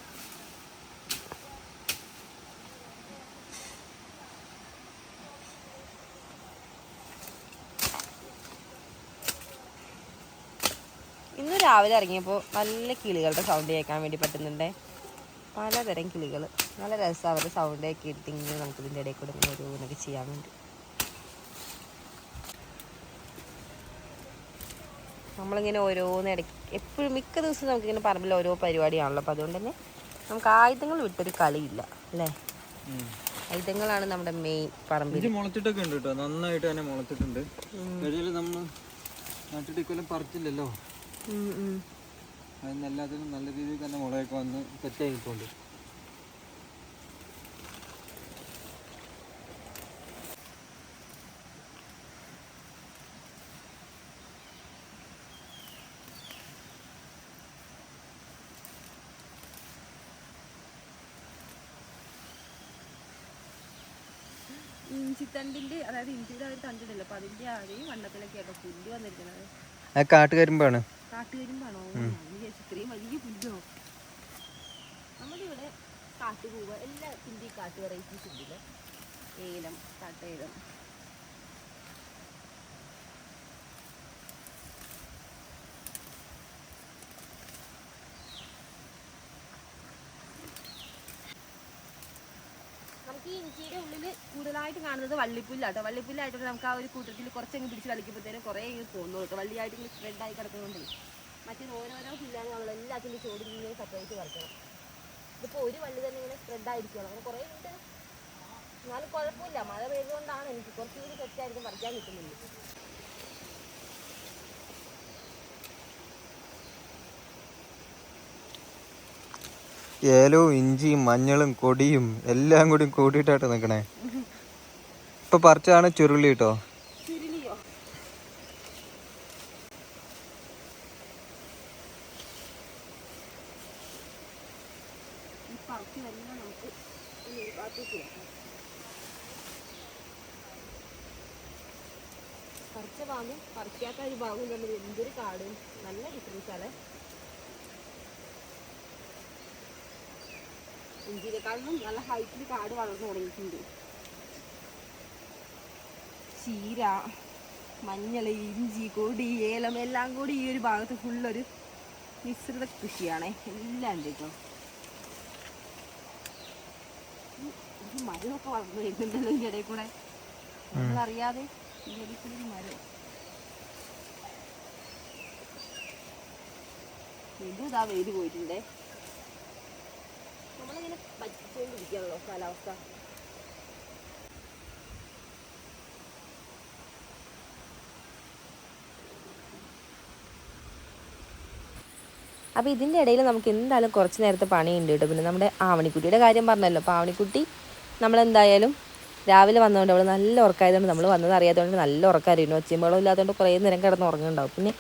ഇന്ന് രാവിലെ ഇറങ്ങിയപ്പോൾ നല്ല കിളികളുടെ സൗണ്ട് കേൾക്കാൻ വേണ്ടി പറ്റുന്നുണ്ട്. പലതരം കിളികൾ നല്ല രസം. അവരുടെ സൗണ്ടൊക്കെ എടുത്ത് ഇങ്ങനെ നമുക്കിതിൻ്റെ ഇടയിൽ കൂടെ ഇങ്ങനെ ഓരോന്നൊക്കെ ചെയ്യാൻ വേണ്ടി. നമ്മളിങ്ങനെ ഓരോന്ന് ഇടയ്ക്ക് എപ്പോഴും മിക്ക ദിവസവും നമുക്കിങ്ങനെ പറമ്പിൽ ഓരോ പരിപാടിയാണല്ലോ. അപ്പോൾ അതുകൊണ്ട് തന്നെ നമുക്ക് ആയുധങ്ങൾ വിട്ടൊരു കളിയില്ല അല്ലേ? ആയുധങ്ങളാണ് നമ്മുടെ മെയിൻ പറമ്പിൽ. മുളച്ചിട്ടൊക്കെ ഉണ്ട് കേട്ടോ. നന്നായിട്ട് തന്നെ മുളച്ചിട്ടുണ്ട്. നമ്മൾ നട്ടിട്ട് പറിച്ചില്ലല്ലോ. അതിന് എല്ലാത്തിനും നല്ല രീതിയിൽ തന്നെ മുളയൊക്കെ വന്ന് സെറ്റായിട്ടുണ്ട്. ഇഞ്ചിത്തണ്ടിന്റെ അതായത് ഇഞ്ചിയുടെ ഒരു തണ്ടിടല്ലോ. അപ്പൊ അതിന്റെ ആരെയും വണ്ണത്തിലൊക്കെ ആട്ടോ പുല്ല് വന്നിരിക്കുന്നത്. കാട്ടുകരിമ്പാണ്. കാട്ടുകരിമ്പാണോ? ഇത്രയും വലിയ പുല്ലോ. നമ്മുടെ ഇവിടെ കാട്ടുപൂവ എല്ലാത്തിന്റെ കാട്ടു വെറൈറ്റീസ് ഉണ്ടല്ലേ. ഏലം, കാട്ടേലം. നമുക്ക് ഈ ഇഞ്ചിയുടെ ഉള്ളിൽ കൂടുതലായിട്ട് കാണുന്നത് വള്ളിപ്പുല്ലാട്ടോ. വള്ളിപ്പുല്ലായിട്ട് നമുക്ക് ആ ഒരു കൂട്ടത്തിൽ കുറച്ചങ്ങ് പിടിച്ച് കളിക്കുമ്പോഴത്തേനും കുറേ തോന്നുന്നു കേട്ടോ. വള്ളിയായിട്ട് ഇങ്ങനെ സ്പ്രെഡായി കിടക്കുന്നതുകൊണ്ടേ മറ്റേ ഓരോരോ പുല്ലാണ് നമ്മൾ എല്ലാത്തിൻ്റെ ചോടി ഇങ്ങനെ സെപ്പറേറ്റ് കളിക്കണം. ഇതിപ്പോൾ ഒരു വള്ളി തന്നെ ഇങ്ങനെ സ്പ്രെഡായിരിക്കണം. അങ്ങനെ കുറേ ഉണ്ട്. എന്നാലും കുഴപ്പമില്ല. മഴ പെയ്തുകൊണ്ടാണ് എനിക്ക് കുറച്ചുകൂടി സെറ്റായിരിക്കും പറിക്കാൻ കിട്ടുന്നത്. ഏലവും ഇഞ്ചിയും മഞ്ഞളും കൊടിയും എല്ലാം കൂടി കൂട്ടിയിട്ടായിട്ട് നിൽക്കണേ. ഇപ്പൊ പറിച്ചാണ് ചുരുളി കേട്ടോ. പറിച്ച ഭാഗം പറിക്കാത്ത ഒരു ഭാഗം തമ്മിൽ എന്തൊരു കാടും നല്ല ഡിഫറൻസാണ്. ഇഞ്ചിയിലെക്കാളും നല്ല ഹൈറ്റിൽ കാട് വളർന്നു തുടങ്ങിയിട്ടുണ്ട്. ചീര, മഞ്ഞൾ, ഇഞ്ചി, കൊടി, ഏലം എല്ലാം കൂടി ഈ ഒരു ഭാഗത്ത് ഫുള്ളൊരു മിശ്രിത കൃഷിയാണേ. എല്ലാം ഉണ്ട് കേട്ടോ. മരമൊക്കെ വളർന്നു വരുന്നുണ്ടല്ലോ ഇതിൻ്റെ ഇടയിൽ കൂടെ, നമ്മളറിയാതെ ഇതിൻ്റെ ഇടയിൽ കൂടി മരം. ഇതാ വെയിൽ പോയിട്ടുണ്ടേ. നമ്മളിങ്ങനെ പറ്റിക്കൊണ്ടിരിക്കുകയാണല്ലോ കാലാവസ്ഥ. അപ്പോൾ ഇതിൻ്റെ ഇടയിൽ നമുക്ക് എന്തായാലും കുറച്ച് നേരത്തെ പണിയുണ്ട് കേട്ടോ. പിന്നെ നമ്മുടെ ആവണിക്കുട്ടിയുടെ കാര്യം പറഞ്ഞല്ലോ. അപ്പോൾ ആവണിക്കുട്ടി നമ്മളെന്തായാലും രാവിലെ വന്നതുകൊണ്ട് അവൾ നല്ല ഉറക്കമായതുകൊണ്ട്, നമ്മൾ വന്നത് അറിയാത്തതുകൊണ്ട് നല്ല ഉറക്കമായിരുന്നു. ഒച്ചയുമ്പോഴും ഇല്ലാത്തതുകൊണ്ട് കുറേ നേരം കിടന്ന് ഉറങ്ങുന്നുണ്ടാവും. പിന്നെ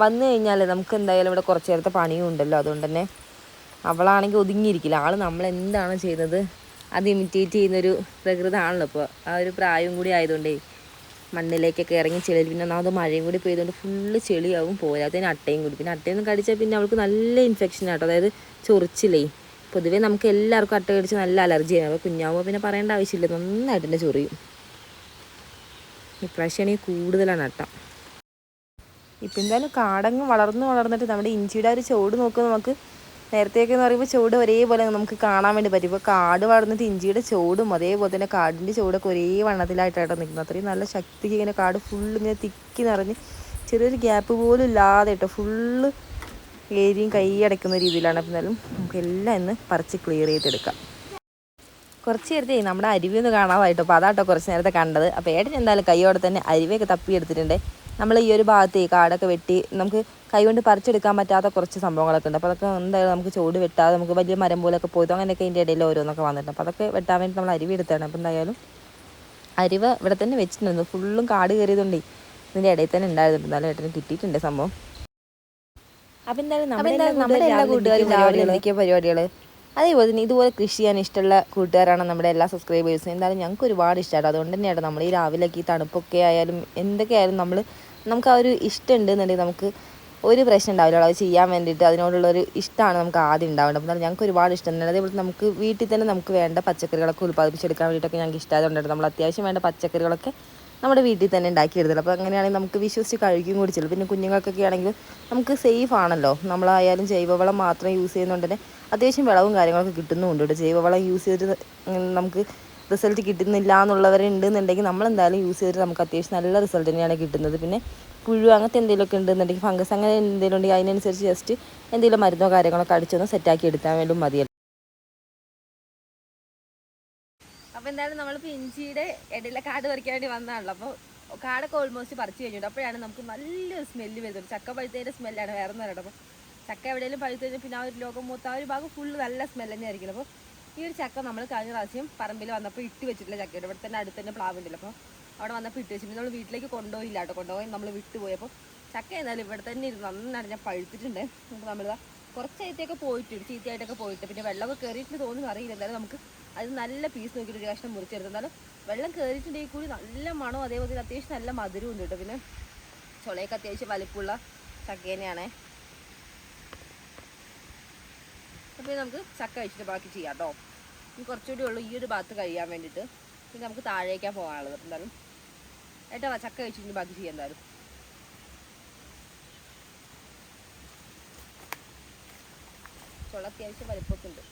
വന്നു കഴിഞ്ഞാൽ നമുക്ക് എന്തായാലും ഇവിടെ കുറച്ച് നേരത്തെ പണിയും ഉണ്ടല്ലോ. അതുകൊണ്ട് തന്നെ അവളാണെങ്കിൽ ഒതുങ്ങിയിരിക്കില്ല. ആൾ നമ്മളെന്താണ് ചെയ്യുന്നത് അത് ഇമിറ്റേറ്റ് ചെയ്യുന്നൊരു പ്രകൃതമാണല്ലോ ഇപ്പോൾ. ആ ഒരു പ്രായവും കൂടി ആയതുകൊണ്ടേ മണ്ണിലേക്കൊക്കെ ഇറങ്ങി ചെളി, പിന്നെ ഒന്നാമത് മഴയും കൂടി പെയ്തുകൊണ്ട് ഫുള്ള് ചെളിയാവും. പോരാത്തതിന് അട്ടയും കൂടി. പിന്നെ അട്ടയൊന്നും കടിച്ചാൽ പിന്നെ അവൾക്ക് നല്ല ഇൻഫെക്ഷൻ ആട്ടോ, അതായത് ചൊറിച്ചിലേ. പൊതുവേ നമുക്ക് എല്ലാവർക്കും അട്ട കടിച്ച് നല്ല അലർജിയാണ്. അപ്പോൾ കുഞ്ഞാവുമ്പോൾ പിന്നെ പറയേണ്ട ആവശ്യമില്ല, നന്നായിട്ട് തന്നെ ചൊറിയും. ഇപ്രാവശ്യമാണെങ്കിൽ കൂടുതലാണ് അട്ട. ഇപ്പം എന്തായാലും കാടങ്ങ് വളർന്നിട്ട് നമ്മുടെ ഇഞ്ചിയുടെ ഒരു ചുവട് നോക്കുമ്പോൾ നമുക്ക് നേരത്തെയൊക്കെ എന്ന് പറയുമ്പോൾ ചുവട് ഒരേപോലെ നമുക്ക് കാണാൻ വേണ്ടി പറ്റും. ഇപ്പോൾ കാട് വളർന്നിട്ട് ഇഞ്ചിയുടെ ചുവടും അതേപോലെ തന്നെ കാടിൻ്റെ ചുവടൊക്കെ ഒരേ വണ്ണത്തിലായിട്ടാണ് നിൽക്കുന്നത്. അത്രയും നല്ല ശക്തിക്ക് ഇങ്ങനെ കാട് ഫുള്ള് ഇങ്ങനെ തിക്കി നിറഞ്ഞ് ചെറിയൊരു ഗ്യാപ്പ് പോലും ഇല്ലാതെ കേട്ടോ ഫുള്ള് ഏരിയയും കൈയടയ്ക്കുന്ന രീതിയിലാണ്. അപ്പം എന്നാലും നമുക്ക് എല്ലാം ഇന്ന് പറിച്ച് ക്ലിയർ ചെയ്തെടുക്കാം. കുറച്ച് നേരത്തെ നമ്മുടെ അരുവി ഒന്ന് കാണാമായിട്ടോ. അപ്പോൾ അതാട്ടോ കുറച്ച് നേരത്തെ കണ്ടത്. അപ്പോൾ ഏട്ടൻ എന്തായാലും കൈയോടെ തന്നെ അരുവിയൊക്കെ തപ്പിയെടുത്തിട്ടുണ്ട്. നമ്മൾ ഈ ഒരു ഭാഗത്ത് ഈ കാടൊക്കെ വെട്ടി നമുക്ക് കൈകൊണ്ട് പറിച്ചെടുക്കാൻ പറ്റാത്ത കുറച്ച് സംഭവങ്ങളൊക്കെ ഉണ്ട്. അപ്പോൾ അതൊക്കെ എന്തായാലും നമുക്ക് ചുവട് വെട്ടാതെ നമുക്ക് വലിയ മരം പോലെയൊക്കെ പോയതോ അങ്ങനെയൊക്കെ ഇതിൻ്റെ ഇടയിൽ ഓരോന്നൊക്കെ വന്നിട്ടുണ്ട്. അപ്പോൾ അതൊക്കെ വെട്ടാൻ വേണ്ടി നമ്മൾ അരുവി എടുത്താണ്. അപ്പോൾ എന്തായാലും അരുവ ഇവിടെ തന്നെ വെച്ചിട്ടുണ്ട്. ഫുള്ളും കാട് കയറിയതുകൊണ്ട് ഇതിൻ്റെ ഇടയിൽ തന്നെ ഉണ്ടായിരുന്നു. എന്നാലും ഏട്ടന് കിട്ടിയിട്ടുണ്ട് സംഭവം. അപ്പോൾ എന്തായാലും നമ്മുടെ എല്ലാ കൂട്ടുകാരും രാവിലെ എന്തൊക്കെയോ പരിപാടികൾ, അതേപോലെ തന്നെ ഇതുപോലെ കൃഷി ചെയ്യാൻ ഇഷ്ടമുള്ള കൂട്ടുകാരാണ് നമ്മുടെ എല്ലാ സബ്സ്ക്രൈബേഴ്സും. എന്തായാലും ഞങ്ങൾക്ക് ഒരുപാട് ഇഷ്ടമാണ്. അതുകൊണ്ട് തന്നെയാണ് നമ്മൾ ഈ രാവിലേക്ക് ഈ തണുപ്പൊക്കെ ആയാലും എന്തൊക്കെ ആയാലും നമുക്ക് ആ ഒരു ഇഷ്ടം ഉണ്ടെന്നുണ്ടെങ്കിൽ നമുക്ക് ഒരു പ്രശ്നം ഉണ്ടാവില്ല. അത് ചെയ്യാൻ വേണ്ടിയിട്ട് അതിനോടുള്ളൊരു ഇഷ്ടമാണ് നമുക്ക് ആദ്യം ഉണ്ടാവേണ്ടത്. അപ്പോൾ ഞങ്ങൾക്ക് ഒരുപാട് ഇഷ്ടം തന്നെയാണ്. അതേപോലെ നമുക്ക് വീട്ടിൽ തന്നെ നമുക്ക് വേണ്ട പച്ചക്കറികളൊക്കെ ഉൽപ്പാദിപ്പിച്ചെടുക്കാൻ വേണ്ടിയിട്ടൊക്കെ ഞങ്ങൾക്ക് ഇഷ്ടമായതുകൊണ്ടാണ് നമ്മൾ അത്യാവശ്യം വേണ്ട പച്ചക്കറികളൊക്കെ നമ്മുടെ വീട്ടിൽ തന്നെ ഉണ്ടാക്കിയെടുത്തത്. അപ്പോൾ അങ്ങനെയാണെങ്കിൽ നമുക്ക് വിശ്വസിച്ച് കഴിക്കും കൂടി ചെയ്യും. പിന്നെ കുഞ്ഞുങ്ങൾക്കൊക്കെ ആണെങ്കിൽ നമുക്ക് സേഫ് ആണല്ലോ. നമ്മളായാലും ജൈവവളം മാത്രം യൂസ് ചെയ്യുന്നതുകൊണ്ട് തന്നെ അത്യാവശ്യം വിളവും കാര്യങ്ങളൊക്കെ കിട്ടുന്നുമുണ്ട്. ഇവിടെ ജൈവവളം യൂസ് ചെയ്തിട്ട് നമുക്ക് റിസൾട്ട് കിട്ടുന്നില്ല എന്നുള്ളവരുണ്ടെന്നുണ്ടെങ്കിൽ നമ്മളെന്തായാലും യൂസ് ചെയ്തിട്ട് നമുക്ക് അത്യാവശ്യം നല്ല റിസൾട്ട് തന്നെയാണ് കിട്ടുന്നത്. പിന്നെ പുഴു അങ്ങനത്തെ എന്തെങ്കിലുമൊക്കെ ഉണ്ടെന്നുണ്ടെങ്കിൽ ഫംഗസ് അങ്ങനെ എന്തെങ്കിലും ഉണ്ടെങ്കിൽ അതിനനുസരിച്ച് ജസ്റ്റ് എന്തെങ്കിലും മരുന്നോ കാര്യങ്ങളൊക്കെ അടിച്ചൊന്ന് സെറ്റാക്കി എടുക്കാൻ വേണ്ടി മതിയല്ലോ. അപ്പോൾ എന്തായാലും നമ്മളിപ്പോൾ ഇഞ്ചിയുടെ ഇടയിലെ കാട് പറിക്കാൻ വേണ്ടി വന്നതാണല്ലോ. അപ്പോൾ കാടൊക്കെ ഓൾമോസ്റ്റ് പറിച്ച് കഴിഞ്ഞിട്ട് അപ്പോഴാണ് നമുക്ക് നല്ലൊരു സ്മെല്ല് വരുന്നത്. ചക്ക പഴുത്തതിൻ്റെ സ്മെല്ലാണ് വേറെ ഒന്നും അറിയണം. അപ്പോൾ ചക്ക എവിടെയെങ്കിലും പഴുത്ത് കഴിഞ്ഞാൽ പിന്നെ ആ ഒരു ലോകം മൊത്തം ആ ഒരു ഭാഗം ഫുള്ള് നല്ല സ്മെല്ല് തന്നെ ആയിരിക്കും. അപ്പോൾ ഈ ഒരു ചക്ക നമ്മൾ കഴിഞ്ഞ പ്രാവശ്യം പറമ്പിൽ വന്നപ്പോൾ ഇട്ട് വെച്ചിട്ടില്ല. ചക്കയുടെ ഇവിടെ തന്നെ അടുത്ത് തന്നെ പ്ലാവുണ്ടല്ലോ. അപ്പോൾ അവിടെ വന്നപ്പോൾ ഇട്ട് വെച്ചിട്ട് നമ്മൾ വീട്ടിലേക്ക് കൊണ്ടുപോയില്ല കേട്ടോ. കൊണ്ടുപോയി നമ്മൾ വിട്ടുപോയി. അപ്പോൾ ചക്ക എന്നാലും ഇവിടെ തന്നെ ഇരുന്ന് നന്നായിട്ട് ഞാൻ പഴുത്തിട്ടുണ്ട്. നമുക്ക് നമ്മളിതാ കുറച്ചായിട്ടൊക്കെ പോയിട്ടുണ്ട്, ചീത്തയായിട്ടൊക്കെ പോയിട്ട് പിന്നെ വെള്ളമൊക്കെ കയറിയിട്ട് തോന്നുന്നു അറിയില്ല. എന്തായാലും നമുക്ക് അത് നല്ല പീസ് നോക്കിയിട്ട് ഒരു കഷ്ണം മുറിച്ചെടുത്ത്. എന്നാലും വെള്ളം കയറിയിട്ടുണ്ടെങ്കിൽ കൂടി നല്ല മണവും അതേപോലെ അത്യാവശ്യം നല്ല മധുരവും ഉണ്ട് കേട്ടോ. പിന്നെ ചുളയൊക്കെ അത്യാവശ്യം വലിപ്പമുള്ള ചക്ക തന്നെയാണേ. അപ്പോൾ നമുക്ക് ചക്ക കഴിച്ചിട്ട് ബാക്കി ചെയ്യാം കേട്ടോ. ഇനി കുറച്ചുകൂടി ഉള്ളൂ ഈ ഒരു ഭാഗത്ത് കഴിയാൻ വേണ്ടിയിട്ട്. പിന്നെ നമുക്ക് താഴേക്കാണ് പോകാനുള്ളത്. എന്തായാലും ഏട്ടാ ചക്ക കഴിച്ചിട്ട് ബാക്കി ചെയ്യാം. എന്തായാലും ചുള അത്യാവശ്യം വലിപ്പമൊക്കെ ഉണ്ട്.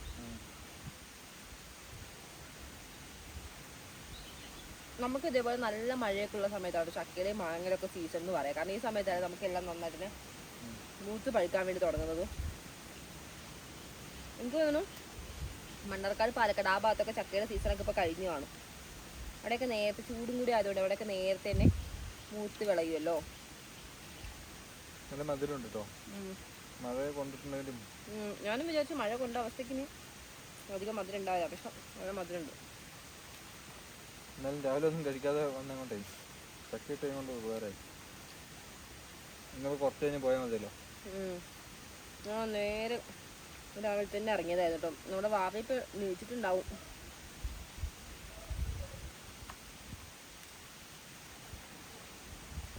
നമുക്ക് ഇതേപോലെ നല്ല മഴയൊക്കെ ഉള്ള സമയത്താണ് ചക്കയുടെയും മാങ്ങയിലൊക്കെ സീസൺ എന്ന് പറയാം. കാരണം ഈ സമയത്താണ് നമുക്കെല്ലാം നന്നായിട്ട് മൂത്ത് പഴുക്കാൻ വേണ്ടി തുടങ്ങുന്നത്. എനിക്ക് തോന്നുന്നു മണ്ണാർക്കാട്, പാലക്കാട് ആ ഭാഗത്തൊക്കെ ചക്കയുടെ സീസണൊക്കെ ഇപ്പോൾ കഴിഞ്ഞു കാണും. അവിടെയൊക്കെ നേരത്തെ ചൂടും കൂടി ആയതുകൊണ്ട് അവിടെയൊക്കെ നേരത്തെ തന്നെ മൂത്ത് വിളയുമല്ലോ. ഞാനും വിചാരിച്ചു മഴ കൊണ്ട അവസ്ഥയ്ക്ക് അധികം മധുരം ഉണ്ടാവില്ല. പക്ഷെ നല്ല മധുരമുണ്ട്. എന്നാലും രാവിലെ ഒന്നും കഴിക്കാതെ വന്നങ്ങോട്ടേ ചക്കയിട്ട് കൊണ്ട് ഉപകാരമായി. നിങ്ങൾ കുറച്ച് കഴിഞ്ഞ് പോയാൽ മതിയല്ലോ. ഞാൻ നേരെ രാവിലെ തന്നെ ഇറങ്ങിയതായിരുന്നു കേട്ടോ. നമ്മുടെ വാവ ഇപ്പം നീച്ചിട്ടുണ്ടാവും.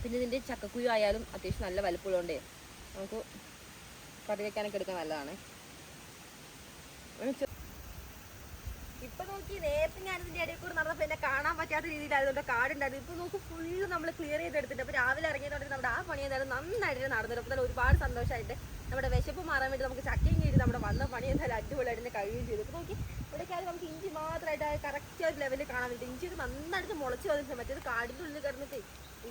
പിന്നെ ഇതിൻ്റെ ചക്കക്കുരു ആയാലും അത്യാവശ്യം നല്ല വലുപ്പമുള്ളതുകൊണ്ടേ നമുക്ക് കറി വെക്കാനൊക്കെ എടുക്കാൻ നല്ലതാണ്. ഇപ്പൊ നോക്കി നേരത്തെ ഞാൻ ഇതിന്റെ ഇടയിൽ കൂടെ നടന്നപ്പോ എന്നെ കാണാൻ പറ്റാത്ത രീതിയിലായതുകൊണ്ട് കാടുണ്ടായിരുന്നു. ഇപ്പൊ നോക്കി ഫുള്ള് നമ്മൾ ക്ലിയർ ചെയ്തെടുത്തിട്ട് അപ്പൊ രാവിലെ ഇറങ്ങിയതോടെ നമ്മുടെ ആ പണി എന്തായാലും നന്നായിട്ട് നടന്നിട്ട് അപ്പൊ തന്നെ ഒരുപാട് സന്തോഷമായിട്ട് നമ്മുടെ വിശപ്പ് മാറാൻ വേണ്ടി നമുക്ക് ചക്കയും കീഴ് നമ്മുടെ വന്ന പണി എന്തായാലും അടിപൊളിയായിട്ട് കഴിയുകയും ചെയ്തു. ഇപ്പൊ നോക്കി ഇവിടേക്കായാലും നമുക്ക് ഇഞ്ചി മാത്രമായിട്ട് കറക്റ്റ് ഒരു ലെവലിൽ കാണാൻ പറ്റും. ഇഞ്ചിയൊക്കെ നന്നായിട്ട് മുളച്ച് വന്നിട്ട് മറ്റേത് കാടിൻ്റെ ഉള്ളിൽ കിടന്നിട്ട്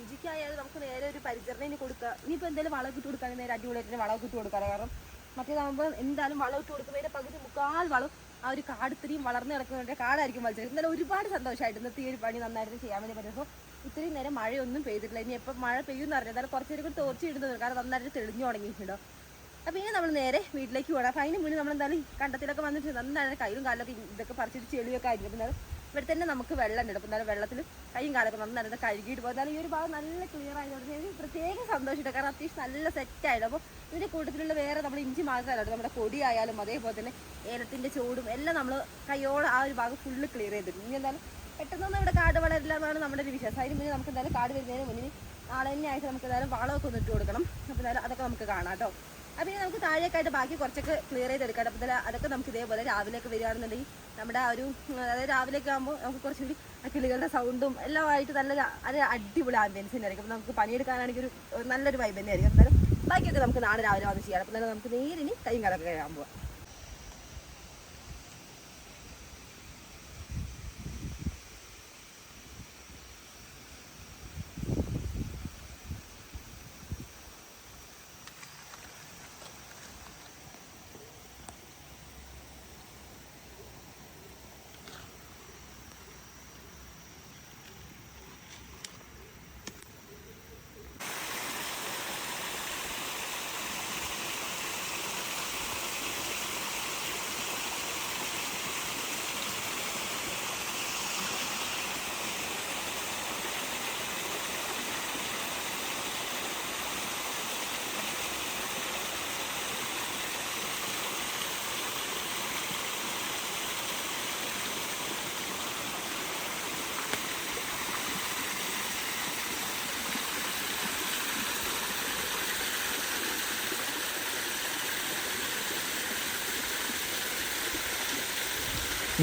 ഇഞ്ചിക്കായാലും നമുക്ക് നേരെ ഒരു പരിചരണത്തിന് കൊടുക്കുക. ഇനിയിപ്പോൾ എന്തായാലും വളം ഇട്ട് കൊടുക്കാൻ നേരെ അടിപൊളിയായിട്ട് വളം ഇട്ട് കൊടുക്കാം. കാരണം മറ്റേതാകുമ്പോൾ എന്തായാലും വളം ഇട്ട് കൊടുക്കുന്നതിൻ്റെ പകുതി മുക്കാൽ വളം ആ ഒരു കാട് ഇത്രയും വളർന്ന് കിടക്കുന്നതിൻ്റെ കാടായിരിക്കും വലിച്ചത്. എന്തായാലും ഒരുപാട് സന്തോഷമായിട്ട് ഇന്നത്തെ ഈ ഒരു പണി നന്നായിട്ട് ചെയ്യാൻ വേണ്ടി പറ്റുമ്പോൾ ഇത്രയും നേരം മഴയൊന്നും പെയ്തിട്ടില്ല. ഇനി എപ്പോൾ മഴ പെയ്യുമെന്ന് അറിയാം. എന്തായാലും കുറച്ച് നേരം തോർച്ച ഇടുന്നത് കാരണം നന്നായിട്ട് തെളിഞ്ഞു തുടങ്ങിയിട്ടുണ്ടോ. അപ്പോൾ ഇനി നമ്മൾ നേരെ വീട്ടിലേക്ക് പോകണം. അപ്പോൾ അതിന് മുന്നേ നമ്മളെന്തായാലും കണ്ടത്തിലൊക്കെ വന്നിട്ട് നന്നായിട്ട് കയ്യിലും കാലൊക്കെ ഇതൊക്കെ പറിച്ചിട്ട് ചെളിയൊക്കെ ആയിരിക്കും. അപ്പോൾ എന്നാലും ഇവിടെ തന്നെ നമുക്ക് വെള്ളം ഉണ്ട്. അപ്പോൾ എന്നാലും വെള്ളത്തിൽ കൈയും കാലൊക്കെ നന്നായിട്ട് കഴുകിയിട്ട് പോകും. എന്നാലും ഈ ഒരു ഭാഗം നല്ല ക്ലിയർ ആയതുകൊണ്ട് എനിക്ക് പ്രത്യേക സന്തോഷമുണ്ട്. കാരണം അത്യാവശ്യം നല്ല സെറ്റായിട്ട്. അപ്പോൾ ഇതിൻ്റെ കൂട്ടത്തിലുള്ള വേറെ നമ്മൾ ഇഞ്ചി മാത്രമല്ല നമ്മുടെ കൊടിയായാലും അതേപോലെ തന്നെ ഏലത്തിൻ്റെ ചൂടും എല്ലാം നമ്മൾ കൈയോടെ ആ ഒരു ഭാഗം ഫുള്ള് ക്ലിയർ ചെയ്തിട്ടുണ്ട്. ഇനി എന്തായാലും പെട്ടെന്നൊന്നും ഇവിടെ കാട് വളരില്ല എന്നാണ് നമ്മുടെ ഒരു വിശ്വാസം. അതിന് മുന്നേ നമുക്ക് എന്തായാലും കാട് വരുന്നതിന് മുന്നിൽ നാളെ തന്നെ ആയിട്ട് നമുക്ക് എന്തായാലും വളമൊക്കെ ഒന്ന് ഇട്ട് കൊടുക്കണം. അപ്പോൾ എന്തായാലും അതൊക്കെ നമുക്ക് കാണാം കേട്ടോ. അപ്പോൾ ഇനി നമുക്ക് താഴേക്കായിട്ട് ബാക്കി കുറച്ചൊക്കെ ക്ലിയർ ചെയ്തെടുക്കാം. അപ്പോൾ അതൊക്കെ നമുക്ക് ഇതേപോലെ രാവിലെയൊക്കെ വരികയാണെന്നുണ്ടെങ്കിൽ നമ്മുടെ ആ ഒരു അതായത് രാവിലെയൊക്കെ ആകുമ്പോൾ നമുക്ക് കുറച്ചുകൂടി ആ കിളികളുടെ സൗണ്ടും എല്ലാം ആയിട്ട് നല്ല അടിപൊളി ആംബിയൻസ് തന്നെ ആയിരിക്കും. അപ്പോൾ നമുക്ക് പണിയെടുക്കാനാണെങ്കിൽ ഒരു നല്ലൊരു വൈബ് തന്നെ ആയിരിക്കും. എന്തായാലും ബാക്കിയൊക്കെ നമുക്ക് നാളെ രാവിലെ വന്ന് ചെയ്യാം. അപ്പോൾ തന്നെ നമുക്ക് നേരിനി കൈയും കാലൊക്കെ കഴിയാൻ പോവാം.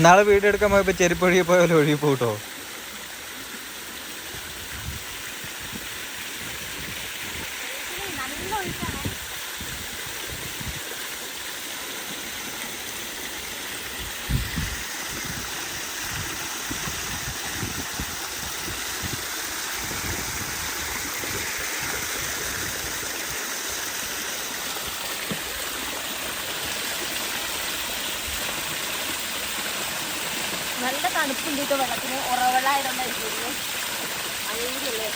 നാളെ വീഡിയോ എടുക്കാൻ പോയപ്പോൾ ചെരുപ്പ് ഒഴുകി പോയ പോലെ ഒഴുകി പോട്ടോ. നല്ല തണുപ്പുണ്ട് കേട്ടോ വെള്ളത്തിന്. ഉറവെള്ളമായതുകൊണ്ടായിരിക്കും അങ്ങനെയല്ലേ.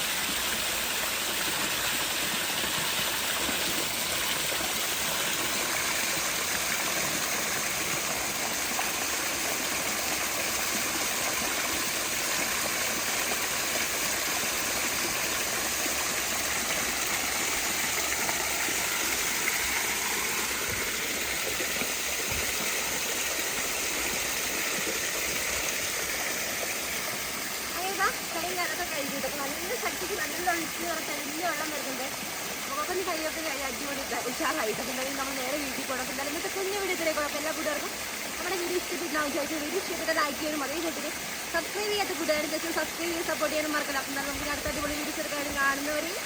നല്ല ശക്തിക്ക് നല്ല ഒഴിച്ച് തെളിഞ്ഞ വെള്ളം വരുന്നുണ്ട്. നമുക്കൊന്ന് കൈയൊക്കെ അടിപൊളി ഉഷാറായിട്ട് എന്തായാലും നമ്മൾ നേരെ വീട്ടിൽ പോകണം. എന്തായാലും ഇന്നത്തെ കുഞ്ഞു വീഡിയോത്തിലേക്ക് കുഴപ്പം എല്ലാ കൂട്ടുകാർക്കും നമ്മുടെ വീഡിയോ ഇഷ്ടപ്പെട്ടാൽ വിചാരിച്ചു. വീഡിയോ ഇഷ്ടപ്പെട്ട ലൈക്ക് ചെയ്യാനും അതേ കൂട്ടിൽ സബ്സ്ക്രൈബ് ചെയ്യാത്ത കൂട്ടുകാരും ജസ്റ്റ് സബ്സ്ക്രൈബ് ചെയ്ത് സപ്പോർട്ട് ചെയ്യാനും മറക്കില്ല. അപ്പം നമുക്ക് അടുത്ത അടിപൊളി വീഡിയോസ് എടുക്കാനും കാണുന്നവരെയും